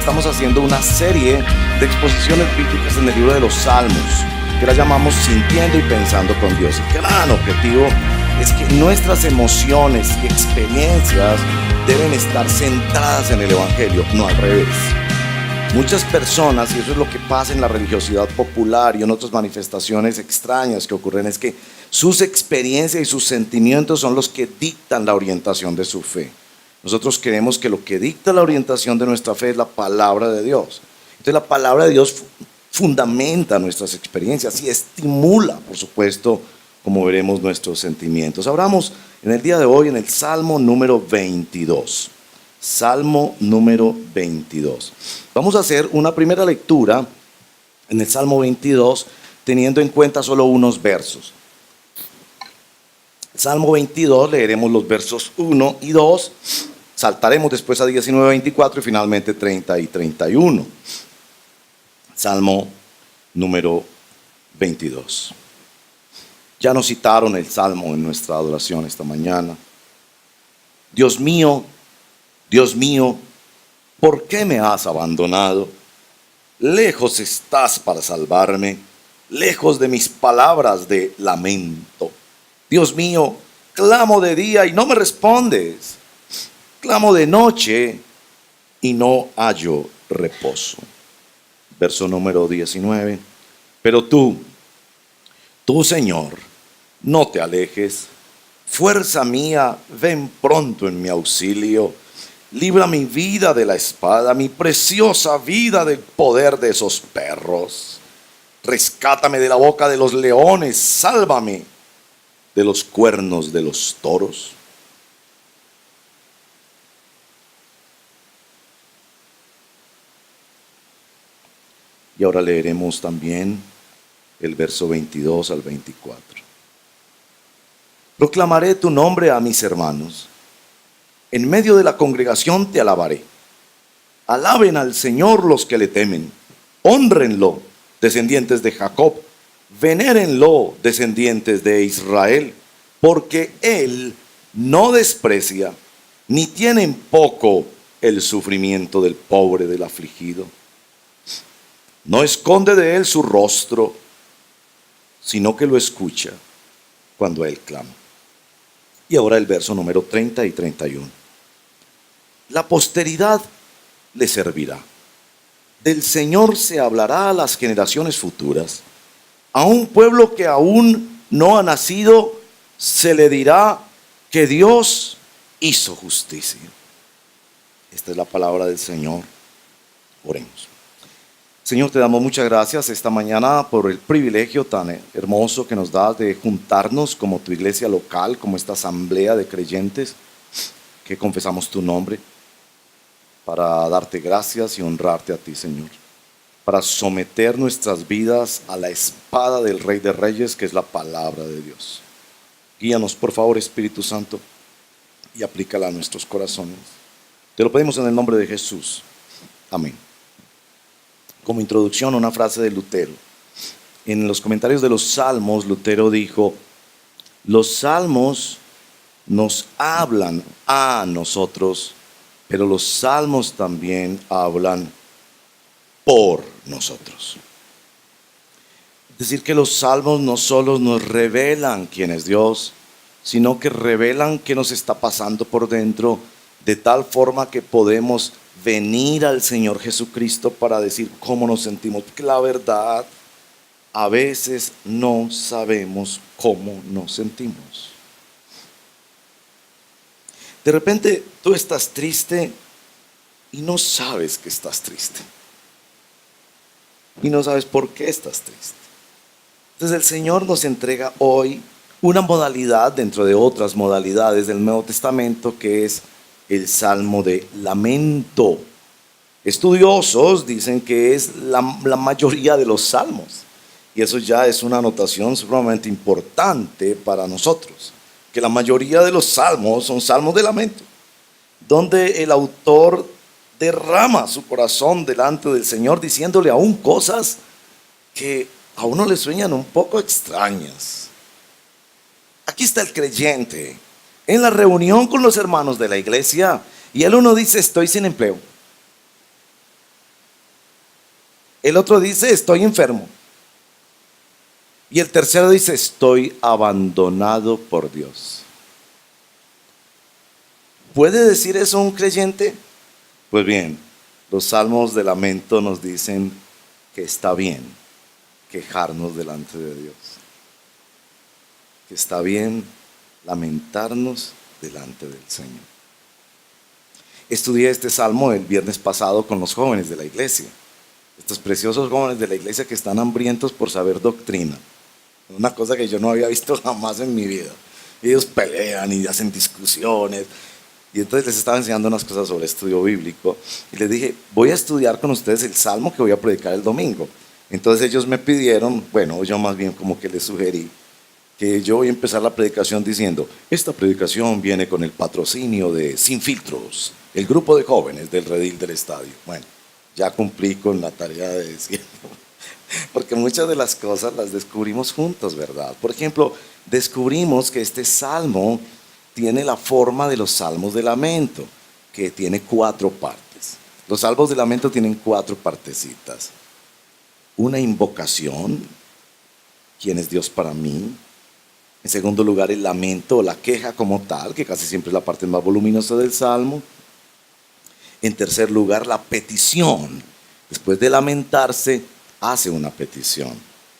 estamos haciendo una serie de exposiciones bíblicas en el libro de los Salmos, que la llamamos Sintiendo y Pensando con Dios. El gran objetivo es que nuestras emociones y experiencias deben estar centradas en el Evangelio, no al revés. Muchas personas, y eso es lo que pasa en la religiosidad popular y en otras manifestaciones extrañas que ocurren, es que sus experiencias y sus sentimientos son los que dictan la orientación de su fe. Nosotros creemos que lo que dicta la orientación de nuestra fe es la palabra de Dios. Entonces la palabra de Dios fundamenta nuestras experiencias y estimula, por supuesto, como veremos, nuestros sentimientos. Abramos en el día de hoy en el Salmo número 22. Salmo número 22. Vamos a hacer una primera lectura en el Salmo 22, teniendo en cuenta solo unos versos. Salmo 22, leeremos los versos 1 y 2, saltaremos después a 19, 24 y finalmente 30 y 31. Salmo número 22. Ya nos citaron el Salmo en nuestra adoración esta mañana. Dios mío, ¿por qué me has abandonado? Lejos estás para salvarme, lejos de mis palabras de lamento. Dios mío, clamo de día y no me respondes. Clamo de noche y no hallo reposo. Verso número 19. Pero tú, Señor, no te alejes. Fuerza mía, ven pronto en mi auxilio. Libra mi vida de la espada, mi preciosa vida del poder de esos perros. Rescátame de la boca de los leones, sálvame de los cuernos de los toros. Y ahora leeremos también el verso 22 al 24. Proclamaré tu nombre a mis hermanos. En medio de la congregación te alabaré. Alaben al Señor los que le temen. Hónrenlo, descendientes de Jacob. Venérenlo, descendientes de Israel. Porque Él no desprecia, ni tiene en poco el sufrimiento del pobre, del afligido. No esconde de Él su rostro, sino que lo escucha cuando Él clama. Y ahora el verso número 30 y 31. La posteridad le servirá. Del Señor se hablará a las generaciones futuras. A un pueblo que aún no ha nacido, se le dirá que Dios hizo justicia. Esta es la palabra del Señor. Oremos. Señor, te damos muchas gracias esta mañana por el privilegio tan hermoso que nos das de juntarnos como tu iglesia local, como esta asamblea de creyentes que confesamos tu nombre, para darte gracias y honrarte a ti, Señor, para someter nuestras vidas a la espada del Rey de Reyes, que es la palabra de Dios. Guíanos, por favor, Espíritu Santo, y aplícala a nuestros corazones. Te lo pedimos en el nombre de Jesús. Amén. Como introducción, una frase de Lutero. En los comentarios de los Salmos, Lutero dijo: los Salmos nos hablan a nosotros, pero los Salmos también hablan por nosotros. Es decir, que los Salmos no solo nos revelan quién es Dios, sino que revelan qué nos está pasando por dentro, de tal forma que podemos venir al Señor Jesucristo para decir cómo nos sentimos. Porque la verdad, a veces no sabemos cómo nos sentimos. De repente tú estás triste y no sabes que estás triste. Y no sabes por qué estás triste. Entonces el Señor nos entrega hoy una modalidad dentro de otras modalidades del Nuevo Testamento, que es el Salmo de lamento. Estudiosos dicen que es la mayoría de los salmos. Y eso ya es una anotación sumamente importante para nosotros, que la mayoría de los salmos son salmos de lamento, donde el autor derrama su corazón delante del Señor, diciéndole aún cosas que a uno le sueñan un poco extrañas. Aquí está el creyente en la reunión con los hermanos de la iglesia y el uno dice: estoy sin empleo. El otro dice, estoy enfermo. Y el tercero dice, estoy abandonado por Dios. ¿Puede decir eso un creyente? Pues bien, los salmos de lamento nos dicen que está bien quejarnos delante de Dios. Que está bien lamentarnos delante del Señor. Estudié este salmo el viernes pasado con los jóvenes de la iglesia. Estos preciosos jóvenes de la iglesia que están hambrientos por saber doctrina. Una cosa que yo no había visto jamás en mi vida. Ellos pelean y hacen discusiones. Y entonces les estaba enseñando unas cosas sobre estudio bíblico. Y les dije, voy a estudiar con ustedes el salmo que voy a predicar el domingo. Entonces ellos me pidieron, bueno, yo más bien como que les sugerí, que yo voy a empezar la predicación diciendo, esta predicación viene con el patrocinio de Sin Filtros, el grupo de jóvenes del redil del estadio. Bueno, ya cumplí con la tarea de decirlo. Porque muchas de las cosas las descubrimos juntos, ¿verdad? Por ejemplo, descubrimos que este salmo tiene la forma de los salmos de lamento, que tiene 4 partes. Los salmos de lamento tienen 4 partecitas. Una invocación, ¿quién es Dios para mí? En segundo lugar, el lamento o la queja como tal, que casi siempre es la parte más voluminosa del salmo. En tercer lugar, la petición. Después de lamentarse, hace una petición.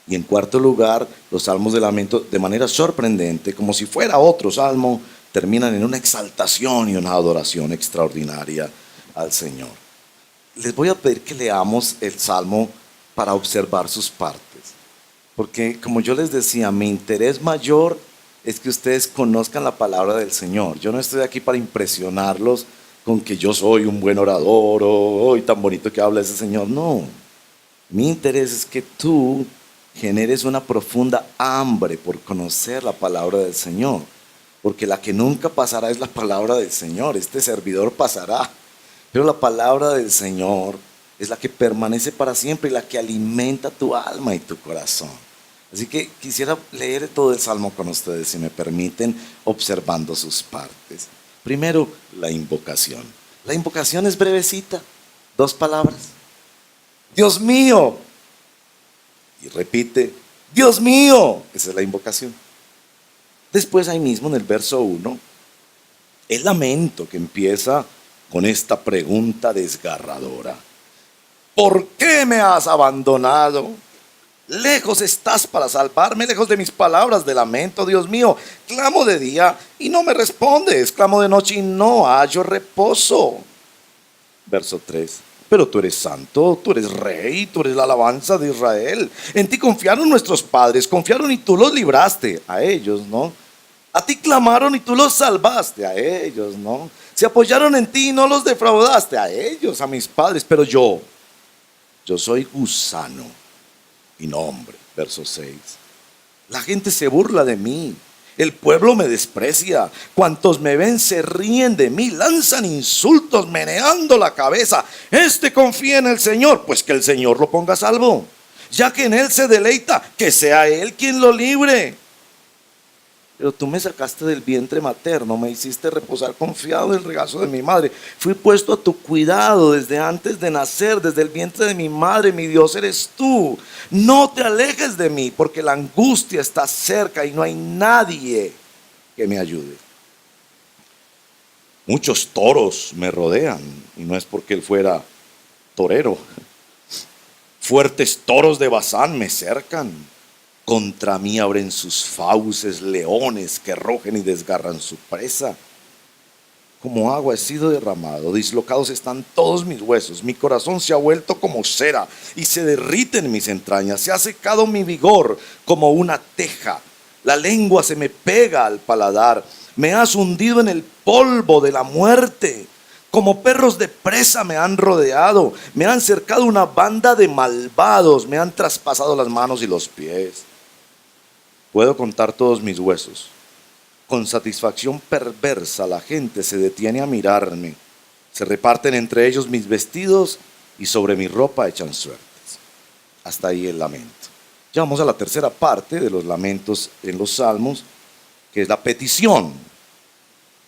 Y en cuarto lugar, los salmos de lamento, de manera sorprendente, como si fuera otro salmo, terminan en una exaltación y una adoración extraordinaria al Señor. Les voy a pedir que leamos el salmo para observar sus partes. Porque, como yo les decía, mi interés mayor es que ustedes conozcan la palabra del Señor. Yo no estoy aquí para impresionarlos con que yo soy un buen orador o hoy tan bonito que habla ese Señor. No. Mi interés es que tú generes una profunda hambre por conocer la palabra del Señor. Porque la que nunca pasará es la palabra del Señor. Este servidor pasará. Pero la palabra del Señor es la que permanece para siempre y la que alimenta tu alma y tu corazón. Así que quisiera leer todo el salmo con ustedes, si me permiten, observando sus partes. Primero, la invocación. La invocación es brevecita, 2 palabras. Dios mío. Y repite, Dios mío. Esa es la invocación. Después ahí mismo en el verso 1, el lamento que empieza con esta pregunta desgarradora. ¿Por qué me has abandonado? Lejos estás para salvarme, lejos de mis palabras de lamento, Dios mío. Clamo de día y no me respondes, clamo de noche y no hallo reposo. Verso 3. Pero tú eres santo, tú eres rey, tú eres la alabanza de Israel. En ti confiaron nuestros padres, confiaron y tú los libraste. A ellos, ¿no? A ti clamaron y tú los salvaste. A ellos, ¿no? Se apoyaron en ti y no los defraudaste. A ellos, a mis padres. Pero yo soy gusano y no hombre. Verso 6. La gente se burla de mí. El pueblo me desprecia. Cuantos me ven se ríen de mí, lanzan insultos, meneando la cabeza. Este confía en el Señor, pues que el Señor lo ponga a salvo. Ya que en Él se deleita, que sea Él quien lo libre. Pero tú me sacaste del vientre materno, me hiciste reposar confiado en el regazo de mi madre. Fui puesto a tu cuidado desde antes de nacer, desde el vientre de mi madre. Mi Dios eres tú. No te alejes de mí, porque la angustia está cerca y no hay nadie que me ayude. Muchos toros me rodean, y no es porque él fuera torero. Fuertes toros de Basán me cercan. Contra mí abren sus fauces leones que rugen y desgarran su presa. Como agua he sido derramado, dislocados están todos mis huesos. Mi corazón se ha vuelto como cera y se derrite en mis entrañas. Se ha secado mi vigor como una teja. La lengua se me pega al paladar. Me has hundido en el polvo de la muerte. Como perros de presa me han rodeado. Me han cercado una banda de malvados. Me han traspasado las manos y los pies. Puedo contar todos mis huesos. Con satisfacción perversa la gente se detiene a mirarme. Se reparten entre ellos mis vestidos y sobre mi ropa echan suertes. Hasta ahí el lamento. Ya vamos a la tercera parte de los lamentos en los salmos, que es la petición.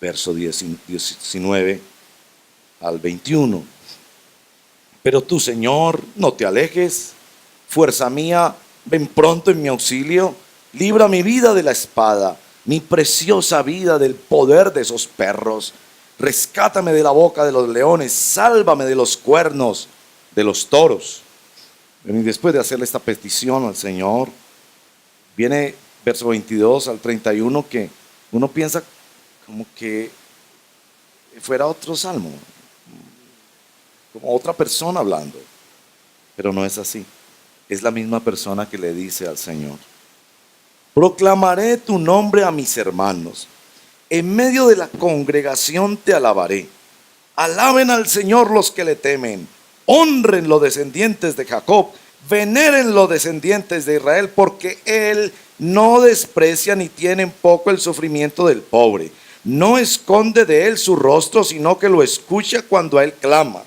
Verso 19 al 21. Pero tú, Señor, no te alejes. Fuerza mía, ven pronto en mi auxilio. Libra mi vida de la espada, mi preciosa vida del poder de esos perros. Rescátame de la boca de los leones, sálvame de los cuernos de los toros. Y después de hacerle esta petición al Señor, viene verso 22 al 31, que uno piensa como que fuera otro salmo, como otra persona hablando, pero no es así. Es la misma persona que le dice al Señor: proclamaré tu nombre a mis hermanos, en medio de la congregación te alabaré. Alaben al Señor los que le temen, honren los descendientes de Jacob, veneren los descendientes de Israel, porque Él no desprecia ni tiene en poco el sufrimiento del pobre. No esconde de él su rostro, sino que lo escucha cuando a él clama.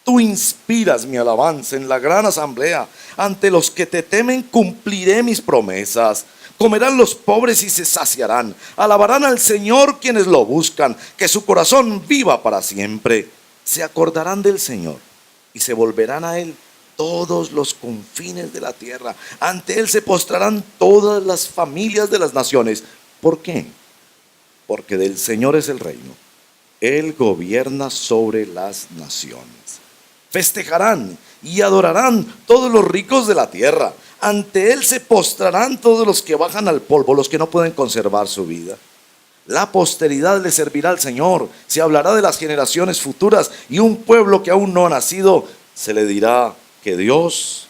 Tú inspiras mi alabanza en la gran asamblea. Ante los que te temen cumpliré mis promesas. Comerán los pobres y se saciarán. Alabarán al Señor quienes lo buscan. Que su corazón viva para siempre. Se acordarán del Señor y se volverán a Él todos los confines de la tierra. Ante Él se postrarán todas las familias de las naciones. ¿Por qué? Porque del Señor es el reino. Él gobierna sobre las naciones. Festejarán y adorarán todos los ricos de la tierra. Ante Él se postrarán todos los que bajan al polvo, los que no pueden conservar su vida. La posteridad le servirá al Señor. Se hablará de las generaciones futuras, y un pueblo que aún no ha nacido se le dirá que Dios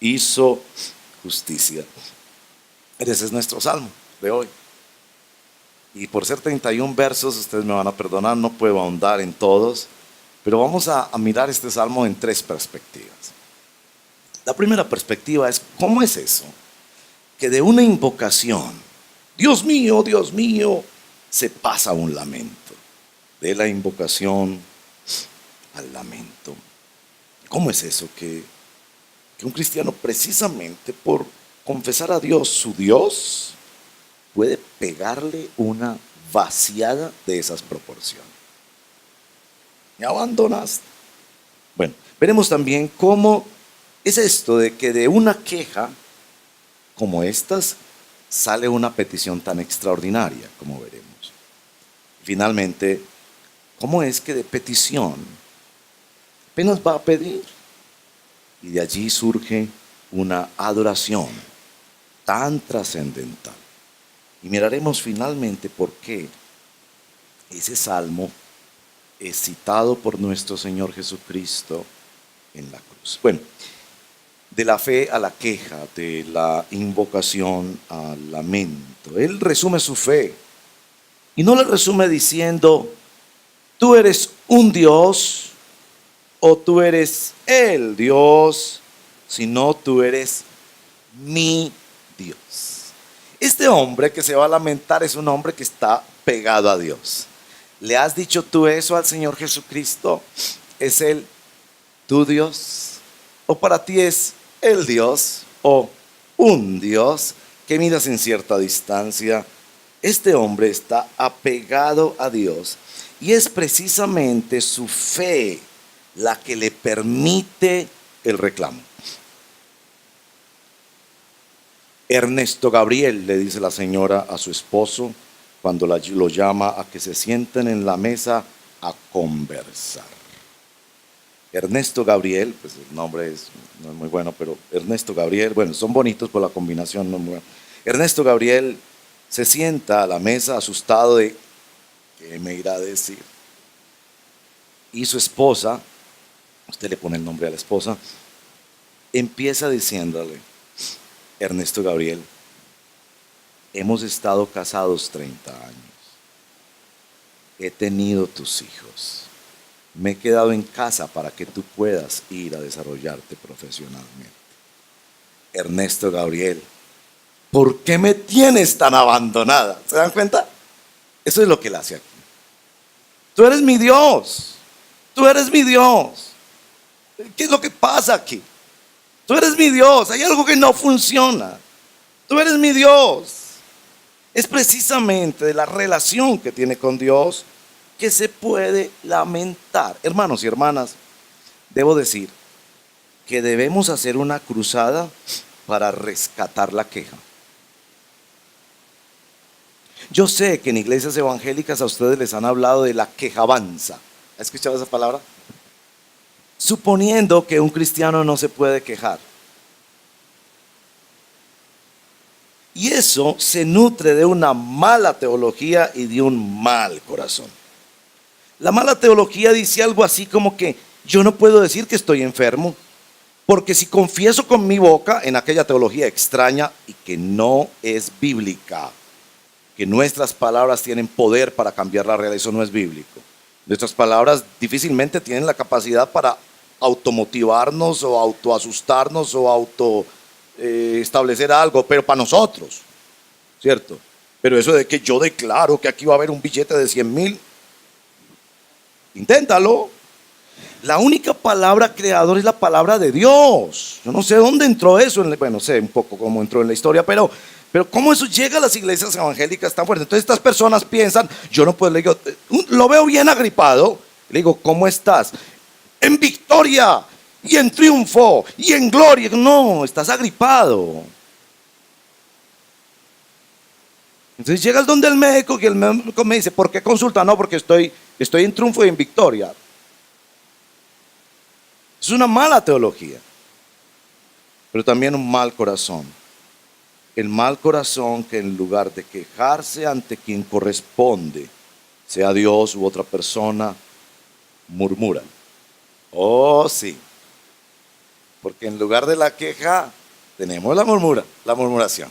hizo justicia. Ese es nuestro salmo de hoy. Y por ser 31 versos, ustedes me van a perdonar, no puedo ahondar en todos, pero vamos a mirar este salmo en tres perspectivas. La primera perspectiva es: ¿cómo es eso? Que de una invocación, Dios mío, se pasa a un lamento. De la invocación al lamento. ¿Cómo es eso? Que un cristiano, precisamente por confesar a Dios, su Dios, puede pegarle una vaciada de esas proporciones. Me abandonaste. Bueno, veremos también cómo es esto de que de una queja como estas sale una petición tan extraordinaria, como veremos. Finalmente, cómo es que de petición apenas va a pedir, y de allí surge una adoración tan trascendental. Y miraremos finalmente por qué ese salmo es citado por nuestro Señor Jesucristo en la cruz. Bueno, de la fe a la queja, de la invocación al lamento. Él resume su fe, y no la resume diciendo: tú eres un Dios o tú eres el Dios, sino tú eres mi Dios. Este hombre que se va a lamentar es un hombre que está pegado a Dios. ¿Le has dicho tú eso al Señor Jesucristo? ¿Es Él tu Dios? ¿O para ti es el Dios o un Dios que miras en cierta distancia? Este hombre está apegado a Dios, y es precisamente su fe la que le permite el reclamo. Ernesto Gabriel, le dice la señora a su esposo cuando lo llama a que se sienten en la mesa a conversar. Ernesto Gabriel, pues el nombre no es muy bueno, pero Ernesto Gabriel, bueno, son bonitos por la combinación, no es muy bueno. Ernesto Gabriel se sienta a la mesa asustado de ¿qué me irá a decir? Y su esposa, usted le pone el nombre a la esposa, empieza diciéndole: Ernesto Gabriel, hemos estado casados 30 años. He tenido tus hijos. Me he quedado en casa para que tú puedas ir a desarrollarte profesionalmente. Ernesto Gabriel, ¿por qué me tienes tan abandonada? ¿Se dan cuenta? Eso es lo que él hace aquí. Tú eres mi Dios. Tú eres mi Dios. ¿Qué es lo que pasa aquí? Tú eres mi Dios. Hay algo que no funciona. Tú eres mi Dios. Es precisamente de la relación que tiene con Dios que se puede lamentar. Hermanos y hermanas, debo decir que debemos hacer una cruzada para rescatar la queja. Yo sé que en iglesias evangélicas a ustedes les han hablado de la quejabanza. ¿Has escuchado esa palabra? Suponiendo que un cristiano no se puede quejar. Y eso se nutre de una mala teología y de un mal corazón. La mala teología dice algo así como que yo no puedo decir que estoy enfermo, porque si confieso con mi boca, en aquella teología extraña y que no es bíblica, que nuestras palabras tienen poder para cambiar la realidad, eso no es bíblico. Nuestras palabras difícilmente tienen la capacidad para automotivarnos o autoasustarnos o establecer algo, pero para nosotros, ¿cierto? Pero eso de que yo declaro que aquí va a haber un billete de 100,000, inténtalo. La única palabra creadora es la palabra de Dios. Yo no sé dónde entró eso, bueno, sé un poco cómo entró en la historia, pero cómo eso llega a las iglesias evangélicas tan fuerte. Entonces estas personas piensan, yo no puedo, le digo, lo veo bien agripado, le digo, ¿cómo estás? En victoria, y en triunfo, y en gloria. No, estás agripado. Entonces llegas donde el médico y el médico me dice, ¿por qué consulta? No, porque estoy en triunfo y en victoria. Es una mala teología, pero también un mal corazón. El mal corazón que en lugar de quejarse ante quien corresponde, sea Dios u otra persona, murmuran. Oh, sí. Porque en lugar de la queja, tenemos la murmuración.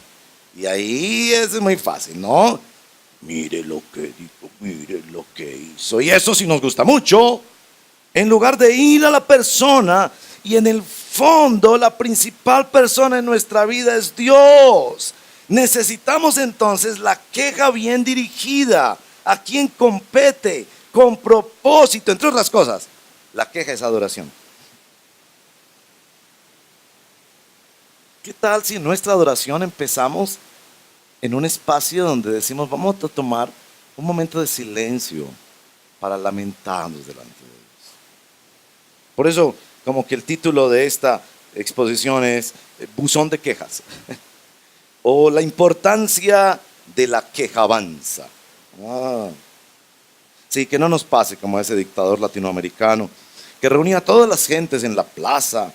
Y ahí es muy fácil, ¿no? Mire lo que dijo, mire lo que hizo. Y eso sí nos gusta mucho. En lugar de ir a la persona, y en el fondo la principal persona en nuestra vida es Dios. Necesitamos entonces la queja bien dirigida, a quien compete, con propósito, entre otras cosas. La queja es adoración. ¿Qué tal si en nuestra adoración empezamos en un espacio donde decimos, vamos a tomar un momento de silencio para lamentarnos delante de Dios? Por eso, como que el título de esta exposición es Buzón de quejas o la importancia de la quejabanza. Sí, que no nos pase como ese dictador latinoamericano que reunía a todas las gentes en la plaza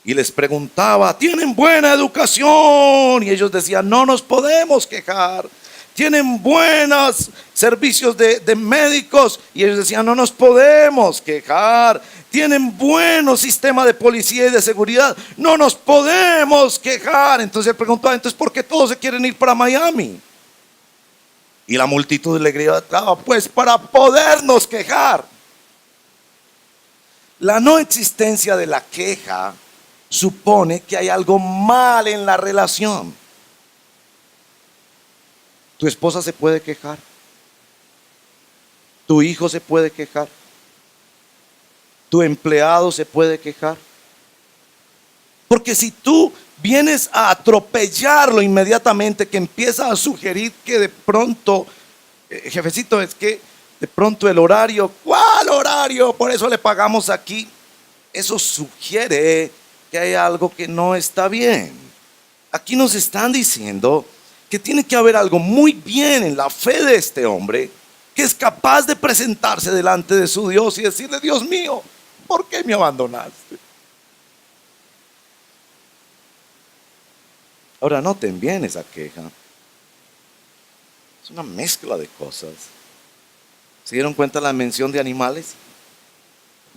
y les preguntaba, ¿tienen buena educación? Y ellos decían, no nos podemos quejar. ¿Tienen buenos servicios de médicos? Y ellos decían, no nos podemos quejar. ¿Tienen buenos sistemas de policía y de seguridad? No nos podemos quejar. Entonces él preguntaba, entonces ¿por qué todos se quieren ir para Miami? Y la multitud le gritaba, pues para podernos quejar. La no existencia de la queja supone que hay algo mal en la relación. Tu esposa se puede quejar. Tu hijo se puede quejar. Tu empleado se puede quejar. Porque si tú vienes a atropellarlo inmediatamente, que empieza a sugerir que de pronto, jefecito, es que de pronto el horario, ¿cuál horario? Por eso le pagamos aquí. Eso sugiere que hay algo que no está bien. Aquí nos están diciendo que tiene que haber algo muy bien en la fe de este hombre, que es capaz de presentarse delante de su Dios y decirle, Dios mío, ¿por qué me abandonaste? Ahora noten bien esa queja. Es una mezcla de cosas. ¿Se dieron cuenta la mención de animales?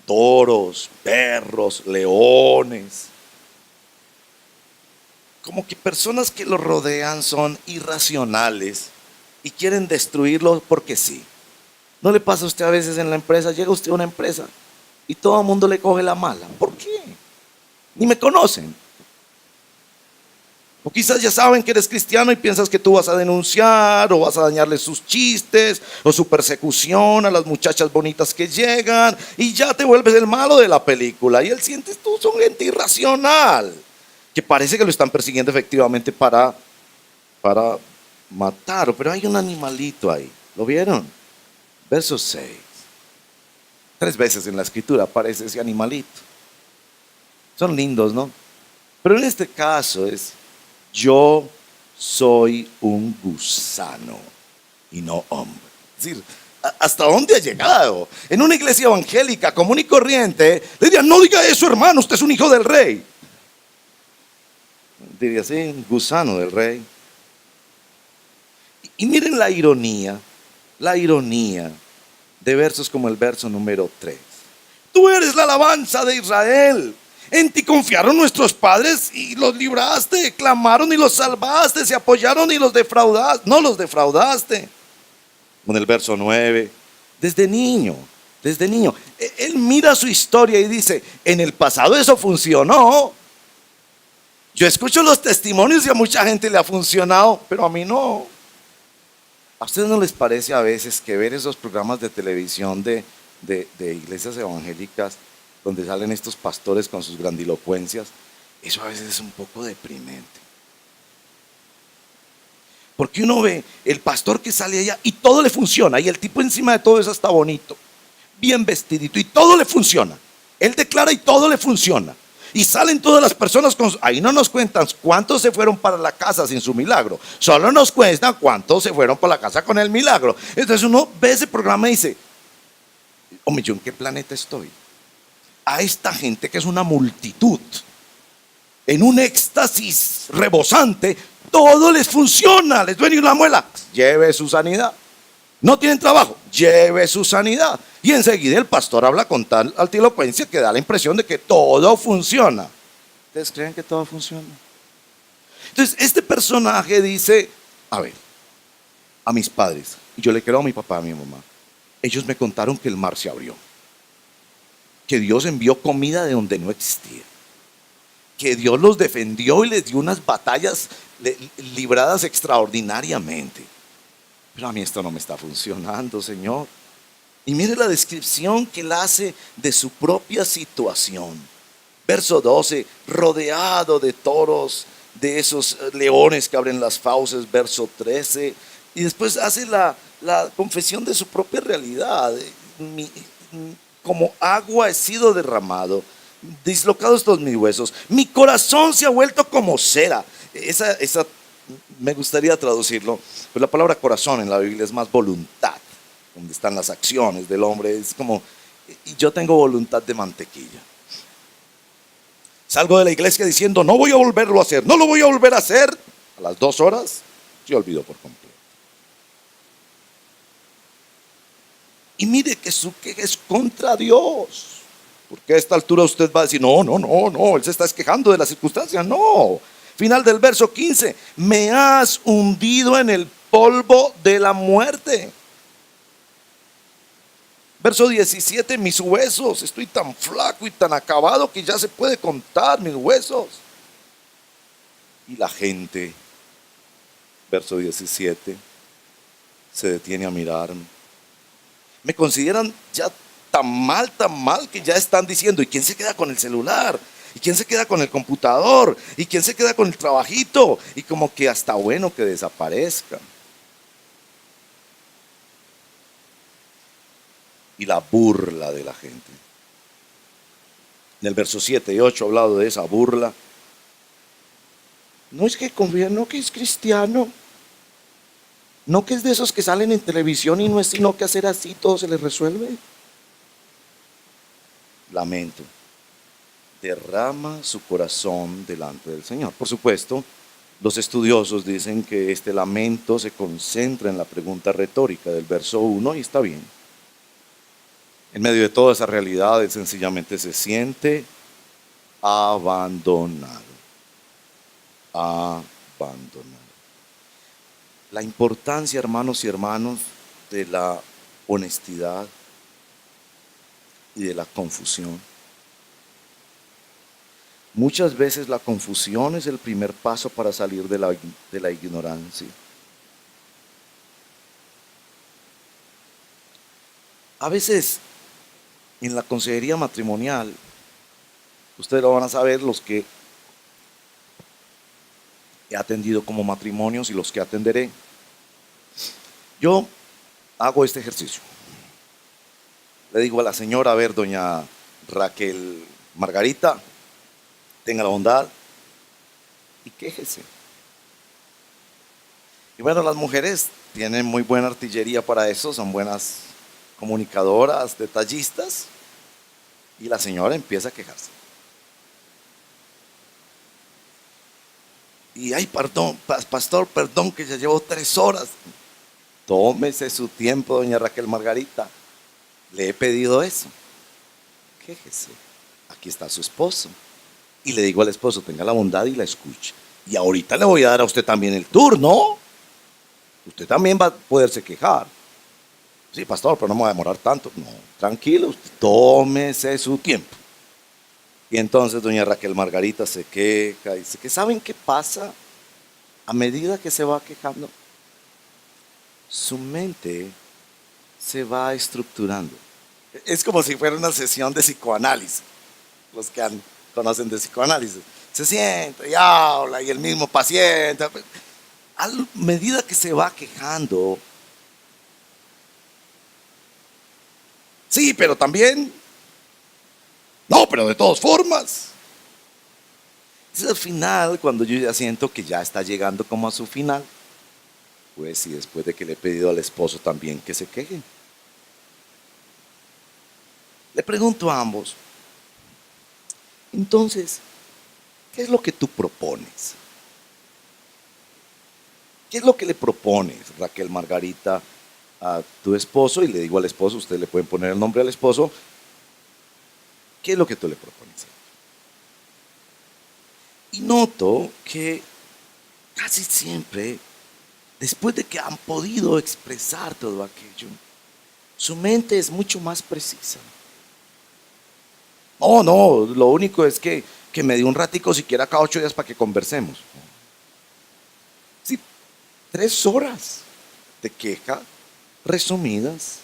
Toros, perros, leones. Como que personas que lo rodean son irracionales y quieren destruirlo porque sí. ¿No le pasa a usted a veces en la empresa? Llega usted a una empresa y todo el mundo le coge la mala. ¿Por qué? Ni me conocen. O quizás ya saben que eres cristiano y piensas que tú vas a denunciar o vas a dañarle sus chistes o su persecución a las muchachas bonitas que llegan y ya te vuelves el malo de la película. Y él sientes tú son gente irracional que parece que lo están persiguiendo efectivamente para matar. Pero hay un animalito ahí. ¿Lo vieron? Verso 6. 3 veces en la escritura aparece ese animalito. Son lindos, ¿no? Pero en este caso es, yo soy un gusano y no hombre. Es decir, ¿hasta dónde ha llegado? En una iglesia evangélica común y corriente, le dirían, no diga eso, hermano, usted es un hijo del rey. Diría así, un gusano del rey. Y miren la ironía de versos como el verso número 3. Tú eres la alabanza de Israel. En ti confiaron nuestros padres y los libraste, clamaron y los salvaste, se apoyaron y los defraudaste, no los defraudaste. Con el verso 9, desde niño, él mira su historia y dice, en el pasado eso funcionó. Yo escucho los testimonios y a mucha gente le ha funcionado, pero a mí no. ¿A ustedes no les parece a veces que ver esos programas de televisión de iglesias evangélicas donde salen estos pastores con sus grandilocuencias, eso a veces es un poco deprimente? Porque uno ve el pastor que sale allá y todo le funciona, y el tipo encima de todo eso está bonito, bien vestidito, y todo le funciona. Él declara y todo le funciona. Y salen todas las personas ahí no nos cuentan cuántos se fueron para la casa sin su milagro, solo nos cuentan cuántos se fueron para la casa con el milagro. Entonces uno ve ese programa y dice, hombre, ¿yo en qué planeta estoy? A esta gente que es una multitud, en un éxtasis rebosante, todo les funciona. Les duele una muela, lleve su sanidad. No tienen trabajo, lleve su sanidad. Y enseguida el pastor habla con tal altilocuencia que da la impresión de que todo funciona. ¿Ustedes creen que todo funciona? Entonces este personaje dice, a ver, a mis padres, y yo le creo a mi papá, a mi mamá, ellos me contaron que el mar se abrió, que Dios envió comida de donde no existía, que Dios los defendió y les dio unas batallas libradas extraordinariamente. Pero a mí esto no me está funcionando, Señor. Y mire la descripción que él hace de su propia situación. Verso 12, rodeado de toros, de esos leones que abren las fauces. Verso 13, y después hace la confesión de su propia realidad. Como agua he sido derramado, dislocados todos mis huesos, mi corazón se ha vuelto como cera. Esa me gustaría traducirlo, pero la palabra corazón en la Biblia es más voluntad, donde están las acciones del hombre. Es como, y yo tengo voluntad de mantequilla. Salgo de la iglesia diciendo, no voy a volverlo a hacer, no lo voy a volver a hacer. A las 2 horas, se olvidó por completo. Y mire que su queja es contra Dios. Porque a esta altura usted va a decir, no, él se está quejando de las circunstancias. No. Final del verso 15, me has hundido en el polvo de la muerte. Verso 17, mis huesos, estoy tan flaco y tan acabado que ya se puede contar mis huesos. Y la gente, verso 17, se detiene a mirarme. Me consideran ya tan mal que ya están diciendo, ¿y quién se queda con el celular? ¿Y quién se queda con el computador? ¿Y quién se queda con el trabajito? Y como que hasta bueno que desaparezcan. Y la burla de la gente. En el verso 7 y 8 ha hablado de esa burla. No es que confía, no que es cristiano. No que es de esos que salen en televisión y no es sino que hacer así todo se les resuelve. Lamento. Derrama su corazón delante del Señor. Por supuesto, los estudiosos dicen que este lamento se concentra en la pregunta retórica del verso 1 y está bien. En medio de toda esa realidad, él sencillamente se siente abandonado. Abandonado. La importancia, hermanos y hermanas, de la honestidad y de la confusión. Muchas veces la confusión es el primer paso para salir de la ignorancia. A veces en la consejería matrimonial, ustedes lo van a saber, los que he atendido como matrimonios y los que atenderé. Yo hago este ejercicio. Le digo a la señora, a ver, doña Raquel Margarita, tenga la bondad y quéjese. Y bueno, las mujeres tienen muy buena artillería para eso, son buenas comunicadoras, detallistas, y la señora empieza a quejarse. Y ay, perdón, pastor, perdón que ya llevo 3 horas. Tómese su tiempo, doña Raquel Margarita. Le he pedido eso. Quéjese. Aquí está su esposo. Y le digo al esposo, tenga la bondad y la escuche. Y ahorita le voy a dar a usted también el turno. Usted también va a poderse quejar. Sí, pastor, pero no me va a demorar tanto. No, tranquilo, usted tómese su tiempo. Y entonces doña Raquel Margarita se queja y dice que ¿saben qué pasa? A medida que se va quejando, su mente se va estructurando. Es como si fuera una sesión de psicoanálisis. Los que conocen de psicoanálisis. Se sienta y habla y el mismo paciente. A medida que se va quejando. Sí, pero también. No, pero de todas formas. Entonces al final, cuando yo ya siento que ya está llegando como a su final, pues sí, después de que le he pedido al esposo también que se queje. Le pregunto a ambos, entonces, ¿qué es lo que tú propones? ¿Qué es lo que le propones, Raquel Margarita, a tu esposo? Y le digo al esposo, ustedes le pueden poner el nombre al esposo. ¿Qué es lo que tú le propones? Y noto que casi siempre, después de que han podido expresar todo aquello, su mente es mucho más precisa. Oh, no, lo único es que me dé un ratico siquiera cada 8 días para que conversemos. Sí, 3 horas de queja resumidas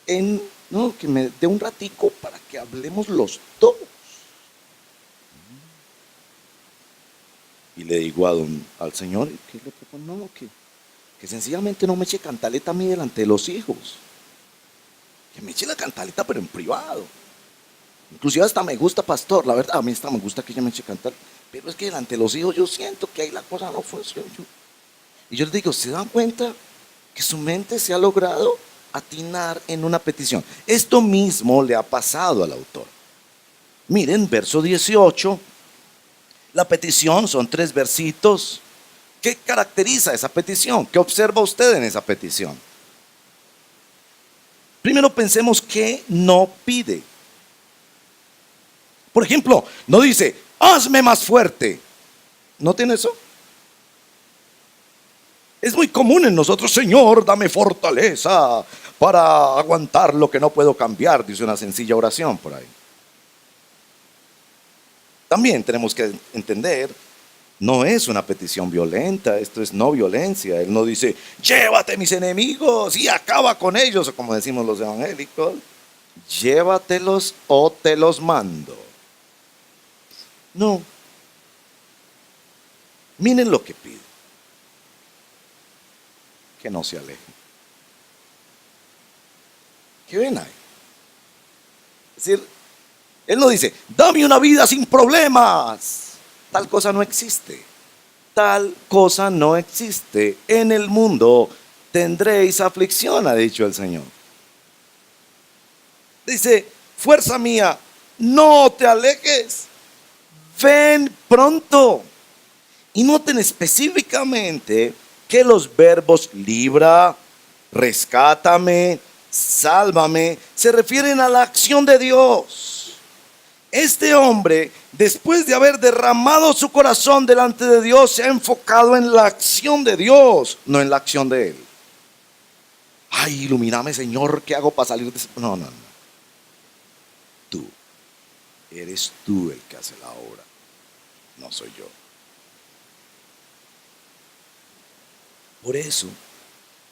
en, no, que me dé un ratico para que hablemos los dos. Y le digo al Señor, ¿qué le propongo? No, que sencillamente no me eche cantaleta a mí delante de los hijos. Que me eche la cantaleta pero en privado. Inclusive hasta me gusta, pastor, la verdad, a mí hasta me gusta que ella me eche cantar. Pero es que delante de los hijos yo siento que ahí la cosa no funciona. Y yo les digo, ¿se dan cuenta que su mente se ha logrado atinar en una petición? Esto mismo le ha pasado al autor. Miren, verso 18. La petición son 3 versitos. ¿Qué caracteriza esa petición? ¿Qué observa usted en esa petición? Primero pensemos que no pide. Por ejemplo, no dice, hazme más fuerte. ¿No tiene eso? Es muy común en nosotros, Señor, dame fortaleza para aguantar lo que no puedo cambiar, dice una sencilla oración por ahí. También tenemos que entender, no es una petición violenta, esto es no violencia. Él no dice, llévate mis enemigos y acaba con ellos, o como decimos los evangélicos, llévatelos o te los mando. No. Miren lo que pide. Que no se alejen. ¿Qué ven ahí? Es decir, él no dice, dame una vida sin problemas. Tal cosa no existe. Tal cosa no existe. En el mundo tendréis aflicción, ha dicho el Señor. Dice, fuerza mía, no te alejes. Ven pronto. Y noten específicamente que los verbos libra, rescátame, sálvame, se refieren a la acción de Dios. Este hombre, después de haber derramado su corazón delante de Dios, se ha enfocado en la acción de Dios, no en la acción de él. Ay, ilumíname, Señor, ¿qué hago para salir de eso? No, no, no. Eres tú el que hace la obra, no soy yo. Por eso,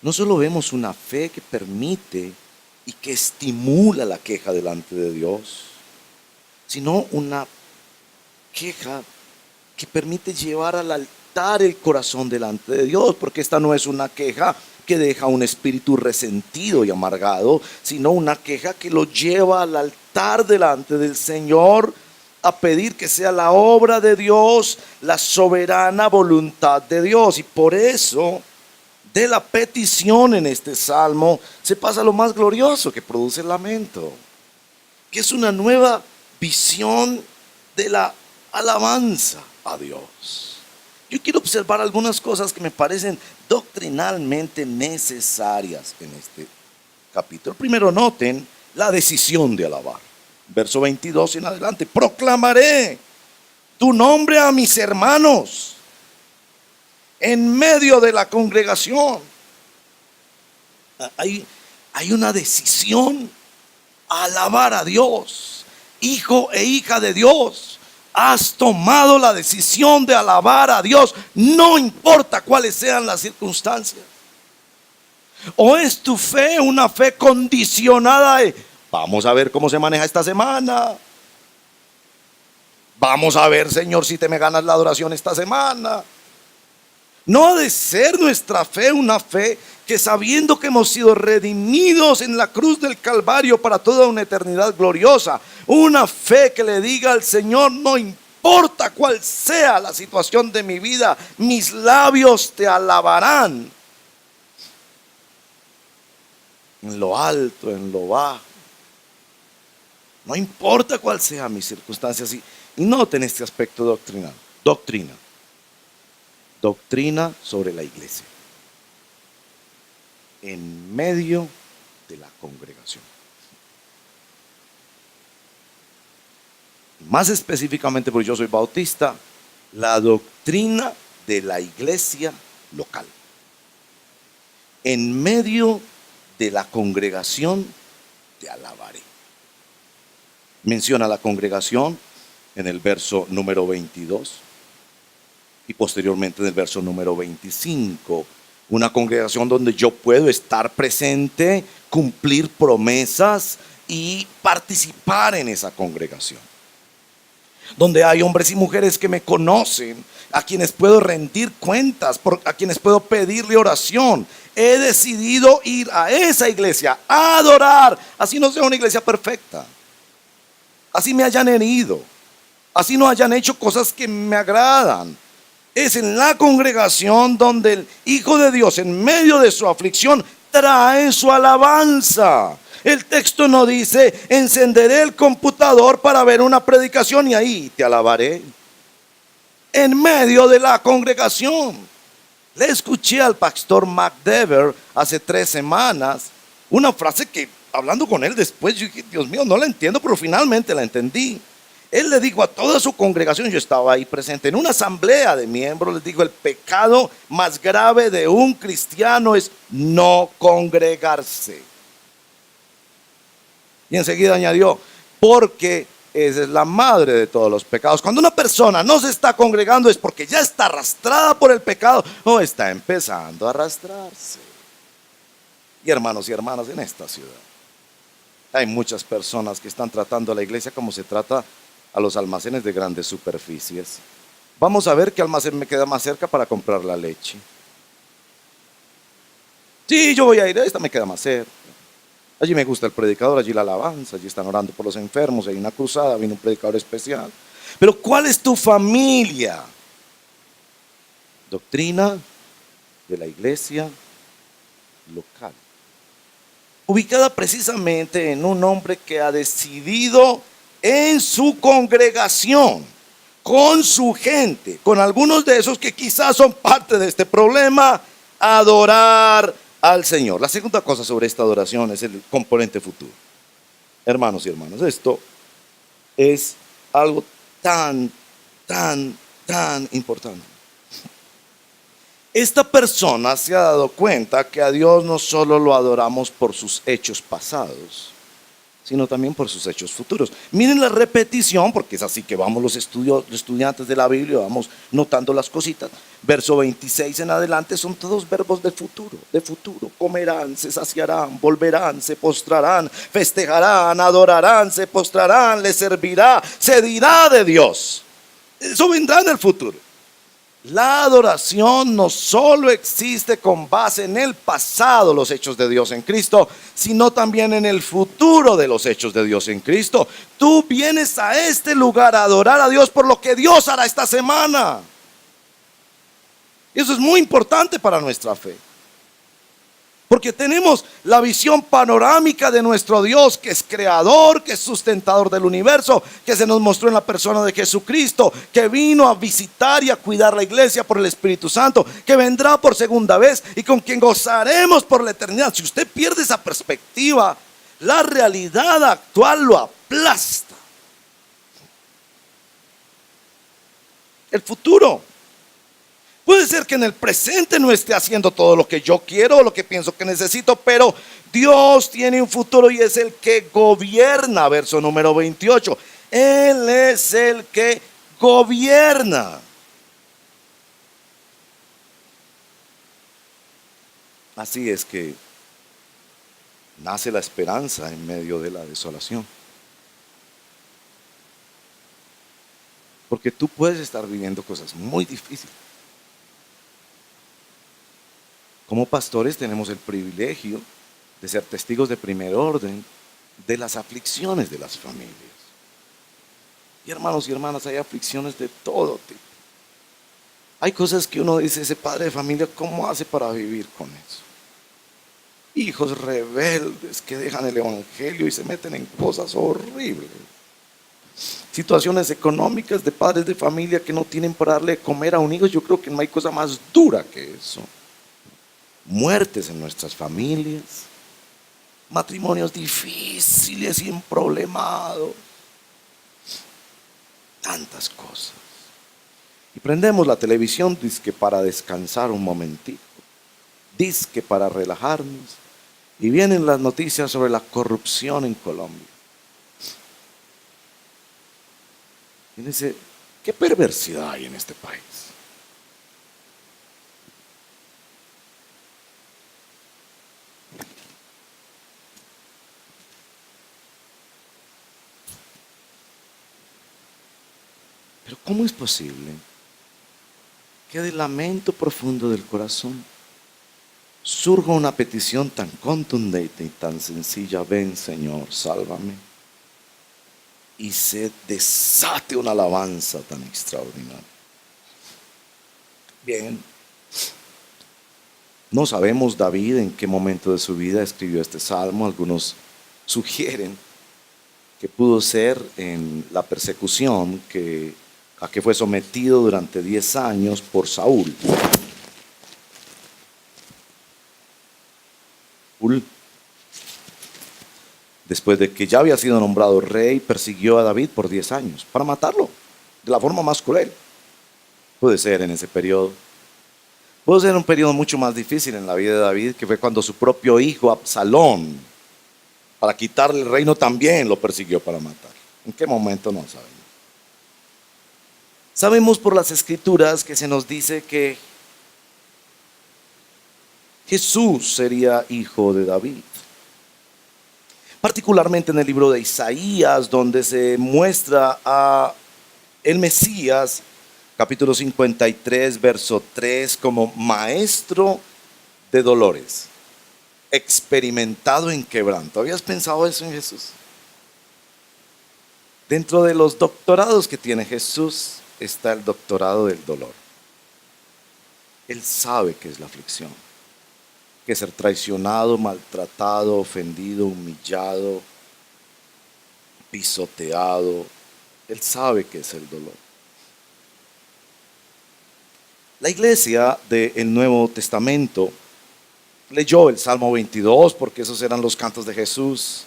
no solo vemos una fe que permite y que estimula la queja delante de Dios, sino una queja que permite llevar al altar el corazón delante de Dios, porque esta no es una queja que deja un espíritu resentido y amargado, sino una queja que lo lleva al altar delante del Señor a pedir que sea la obra de Dios, la soberana voluntad de Dios. Y por eso, de la petición en este salmo, se pasa a lo más glorioso que produce el lamento, que es una nueva visión de la alabanza a Dios. Yo quiero observar algunas cosas que me parecen doctrinalmente necesarias en este capítulo. Primero, noten la decisión de alabar. Verso 22 en adelante: proclamaré tu nombre a mis hermanos en medio de la congregación. Hay una decisión a alabar a Dios. Hijo e hija de Dios, has tomado la decisión de alabar a Dios, no importa cuáles sean las circunstancias. ¿O es tu fe una fe condicionada de vamos a ver cómo se maneja esta semana? Vamos a ver, Señor, si te me ganas la adoración esta semana. No ha de ser nuestra fe una fe que, sabiendo que hemos sido redimidos en la cruz del Calvario para toda una eternidad gloriosa, una fe que le diga al Señor: no importa cuál sea la situación de mi vida, mis labios te alabarán. En lo alto, en lo bajo, no importa cuál sea mis circunstancias. Y noten este aspecto doctrinal. Doctrina sobre la iglesia en medio de la congregación. Más específicamente, porque yo soy bautista, la doctrina de la iglesia local. En medio de la congregación te alabaré. Menciona la congregación en el verso número 22 y posteriormente en el verso número 25. Una congregación donde yo puedo estar presente, cumplir promesas y participar en esa congregación. Donde hay hombres y mujeres que me conocen, a quienes puedo rendir cuentas, a quienes puedo pedirle oración. He decidido ir a esa iglesia a adorar, así no sea una iglesia perfecta, así me hayan herido, así no hayan hecho cosas que me agradan. Es en la congregación donde el Hijo de Dios, en medio de su aflicción, trae su alabanza. El texto no dice: encenderé el computador para ver una predicación y ahí te alabaré. En medio de la congregación. Le escuché al pastor McDever hace 3 semanas una frase que, hablando con él después, yo dije: Dios mío, no la entiendo, pero finalmente la entendí. Él le dijo a toda su congregación, yo estaba ahí presente en una asamblea de miembros, les dijo: el pecado más grave de un cristiano es no congregarse. Y enseguida añadió: porque esa es la madre de todos los pecados. Cuando una persona no se está congregando es porque ya está arrastrada por el pecado o está empezando a arrastrarse. Y hermanos y hermanas, en esta ciudad hay muchas personas que están tratando a la iglesia como se trata a los almacenes de grandes superficies. Vamos a ver qué almacén me queda más cerca para comprar la leche. Sí, yo voy a ir, esta me queda más cerca. Allí me gusta el predicador, allí la alabanza, allí están orando por los enfermos, hay una cruzada, viene un predicador especial. Pero ¿cuál es tu familia? Doctrina de la iglesia local, ubicada precisamente en un hombre que ha decidido en su congregación, con su gente, con algunos de esos que quizás son parte de este problema, adorar al Señor. La segunda cosa sobre esta adoración es el componente futuro. Hermanos y hermanas, esto es algo tan importante. Esta persona se ha dado cuenta que a Dios no solo lo adoramos por sus hechos pasados, sino también por sus hechos futuros. Miren la repetición, porque es así que vamos los estudiantes de la Biblia, vamos notando las cositas. Verso 26 en adelante son todos verbos de futuro, de futuro. Comerán, se saciarán, volverán, se postrarán, festejarán, adorarán, se postrarán, les servirá, se dirá de Dios. Eso vendrá en el futuro. La adoración no solo existe con base en el pasado, los hechos de Dios en Cristo, sino también en el futuro de los hechos de Dios en Cristo. Tú vienes a este lugar a adorar a Dios por lo que Dios hará esta semana. Y eso es muy importante para nuestra fe. Porque tenemos la visión panorámica de nuestro Dios, que es creador, que es sustentador del universo, que se nos mostró en la persona de Jesucristo, que vino a visitar y a cuidar la iglesia por el Espíritu Santo, que vendrá por segunda vez y con quien gozaremos por la eternidad. Si usted pierde esa perspectiva, la realidad actual lo aplasta. El futuro. Puede ser que en el presente no esté haciendo todo lo que yo quiero o lo que pienso que necesito, pero Dios tiene un futuro y es el que gobierna. Verso número 28. Él es el que gobierna. Así es que nace la esperanza en medio de la desolación. Porque tú puedes estar viviendo cosas muy difíciles. Como pastores tenemos el privilegio de ser testigos de primer orden de las aflicciones de las familias. Y hermanos y hermanas, hay aflicciones de todo tipo. Hay cosas que uno dice, ese padre de familia, ¿cómo hace para vivir con eso? Hijos rebeldes que dejan el evangelio y se meten en cosas horribles. Situaciones económicas de padres de familia que no tienen para darle de comer a un hijo. Yo creo que no hay cosa más dura que eso. Muertes en nuestras familias, matrimonios difíciles y emproblemados, tantas cosas. Y prendemos la televisión, dizque para descansar un momentito, dizque para relajarnos, y vienen las noticias sobre la corrupción en Colombia. Y dice, ¿qué perversidad hay en este país? Pero ¿cómo es posible que del lamento profundo del corazón surja una petición tan contundente y tan sencilla? Ven, Señor, sálvame. Y se desate una alabanza tan extraordinaria. Bien, no sabemos David en qué momento de su vida escribió este salmo. Algunos sugieren que pudo ser en la persecución a que fue sometido durante 10 años por Saúl. Después de que ya había sido nombrado rey, persiguió a David por 10 años para matarlo de la forma más cruel. Puede ser en ese periodo. Puede ser un periodo mucho más difícil en la vida de David, que fue cuando su propio hijo Absalón, para quitarle el reino, también lo persiguió para matar. ¿En qué momento? No sabemos. Sabemos por las escrituras que se nos dice que Jesús sería hijo de David. Particularmente en el libro de Isaías, donde se muestra a el Mesías, capítulo 53, verso 3, como maestro de dolores, experimentado en quebranto. ¿Habías pensado eso en Jesús? Dentro de los doctorados que tiene Jesús está el doctorado del dolor. Él sabe qué es la aflicción, que es ser traicionado, maltratado, ofendido, humillado, pisoteado. Él sabe qué es el dolor. La iglesia del Nuevo Testamento leyó el Salmo 22 porque esos eran los cantos de Jesús.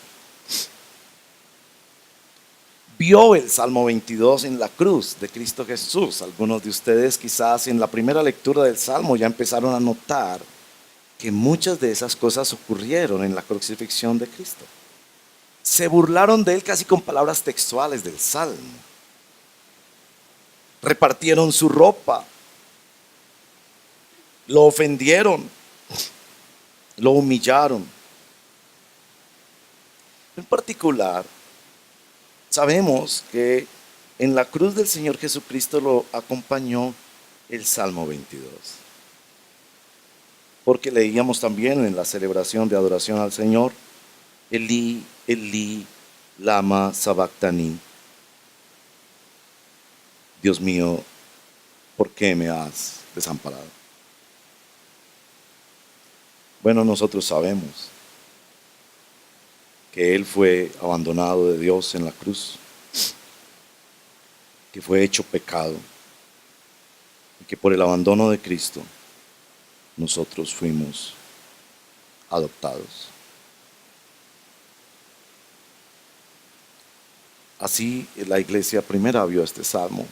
Vio el Salmo 22 en la cruz de Cristo Jesús. Algunos de ustedes quizás en la primera lectura del Salmo ya empezaron a notar que muchas de esas cosas ocurrieron en la crucifixión de Cristo. Se burlaron de él casi con palabras textuales del Salmo. Repartieron su ropa, lo ofendieron, lo humillaron. En particular, sabemos que en la cruz del Señor Jesucristo lo acompañó el Salmo 22. Porque leíamos también en la celebración de adoración al Señor, Elí, Elí, lama sabactani. Dios mío, ¿por qué me has desamparado? Bueno, nosotros sabemos que Él fue abandonado de Dios en la cruz, que fue hecho pecado, y que por el abandono de Cristo nosotros fuimos adoptados. Así la iglesia primera vio este salmo.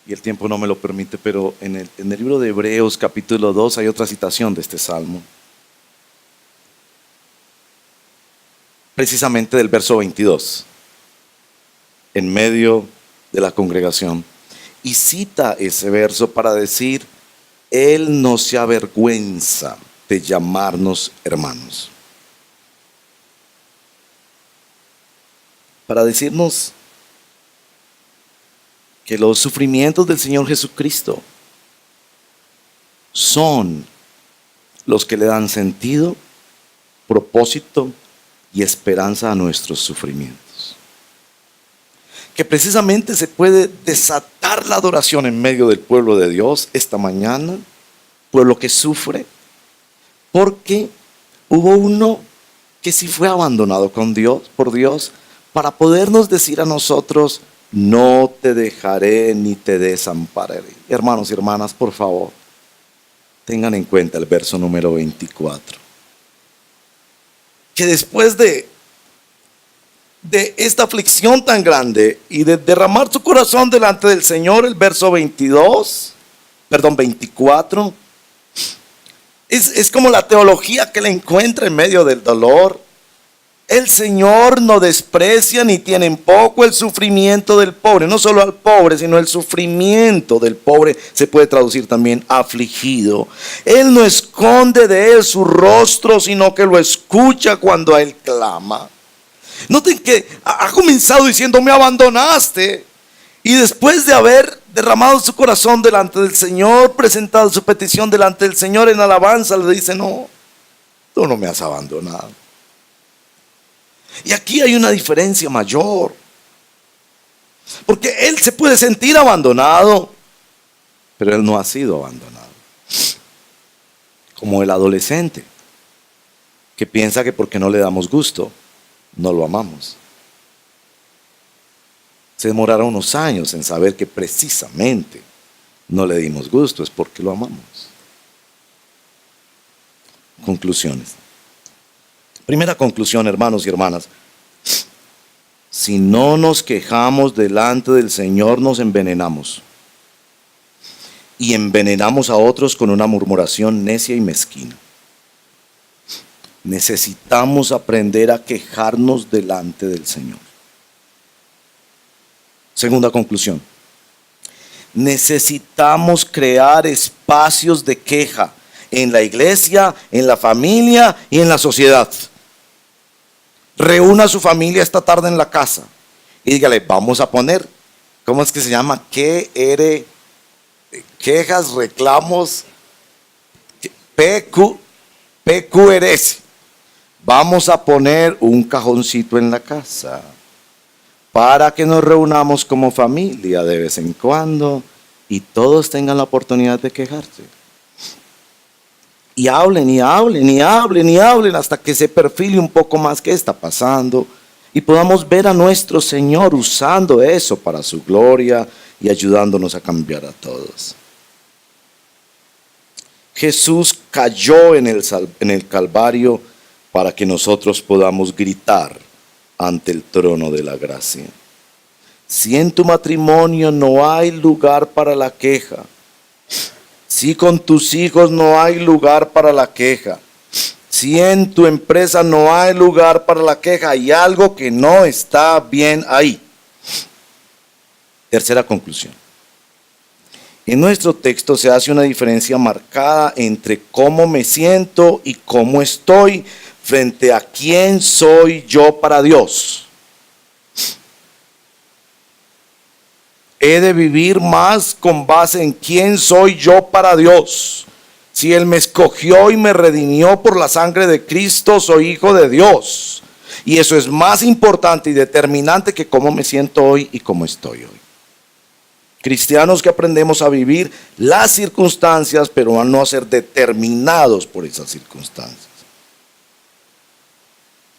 Y el tiempo no me lo permite, pero en el libro de Hebreos capítulo 2 hay otra citación de este salmo. Precisamente del verso 22, en medio de la congregación. Y cita ese verso para decir, Él no se avergüenza de llamarnos hermanos. Para decirnos que los sufrimientos del Señor Jesucristo son los que le dan sentido, propósito y esperanza a nuestros sufrimientos. Que precisamente se puede desatar la adoración en medio del pueblo de Dios esta mañana, pueblo que sufre, porque hubo uno que sí fue abandonado por Dios, para podernos decir a nosotros, no te dejaré ni te desampararé. Hermanos y hermanas, por favor, tengan en cuenta el verso número 24. Que después de esta aflicción tan grande y de derramar su corazón delante del Señor, el verso 24, es como la teología que le encuentra en medio del dolor. El Señor no desprecia ni tiene en poco el sufrimiento del pobre. No solo al pobre, sino el sufrimiento del pobre se puede traducir también afligido. Él no esconde de él su rostro, sino que lo escucha cuando a él clama. Noten que ha comenzado diciendo, me abandonaste. Y después de haber derramado su corazón delante del Señor, presentado su petición delante del Señor en alabanza, le dice, no, tú no me has abandonado. Y aquí hay una diferencia mayor, porque él se puede sentir abandonado, pero él no ha sido abandonado. Como el adolescente que piensa que porque no le damos gusto, no lo amamos. Se demorará unos años en saber que precisamente no le dimos gusto, es porque lo amamos. Conclusiones. Primera conclusión, hermanos y hermanas. Si no nos quejamos delante del Señor, nos envenenamos. Y envenenamos a otros con una murmuración necia y mezquina. Necesitamos aprender a quejarnos delante del Señor. Segunda conclusión. Necesitamos crear espacios de queja en la iglesia, en la familia y en la sociedad. Reúna a su familia esta tarde en la casa y dígale, vamos a poner, ¿cómo es que se llama? Quejas, reclamos, PQRS. Vamos a poner un cajoncito en la casa para que nos reunamos como familia de vez en cuando y todos tengan la oportunidad de quejarse. Y hablen, y hablen, y hablen, y hablen hasta que se perfile un poco más qué está pasando y podamos ver a nuestro Señor usando eso para su gloria y ayudándonos a cambiar a todos. Jesús cayó en el Calvario para que nosotros podamos gritar ante el trono de la gracia. Si en tu matrimonio no hay lugar para la queja, si con tus hijos no hay lugar para la queja, si en tu empresa no hay lugar para la queja, hay algo que no está bien ahí. Tercera conclusión. En nuestro texto se hace una diferencia marcada entre cómo me siento y cómo estoy frente a quién soy yo para Dios. He de vivir más con base en quién soy yo para Dios. Si Él me escogió y me redimió por la sangre de Cristo, soy hijo de Dios. Y eso es más importante y determinante que cómo me siento hoy y cómo estoy hoy. Cristianos que aprendemos a vivir las circunstancias, pero a no ser determinados por esas circunstancias.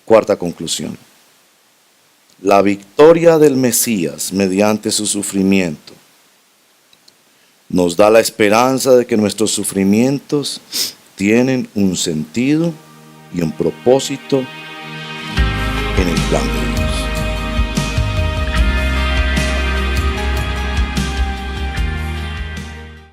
Cuarta conclusión. La victoria del Mesías mediante su sufrimiento nos da la esperanza de que nuestros sufrimientos tienen un sentido y un propósito en el plan de Dios.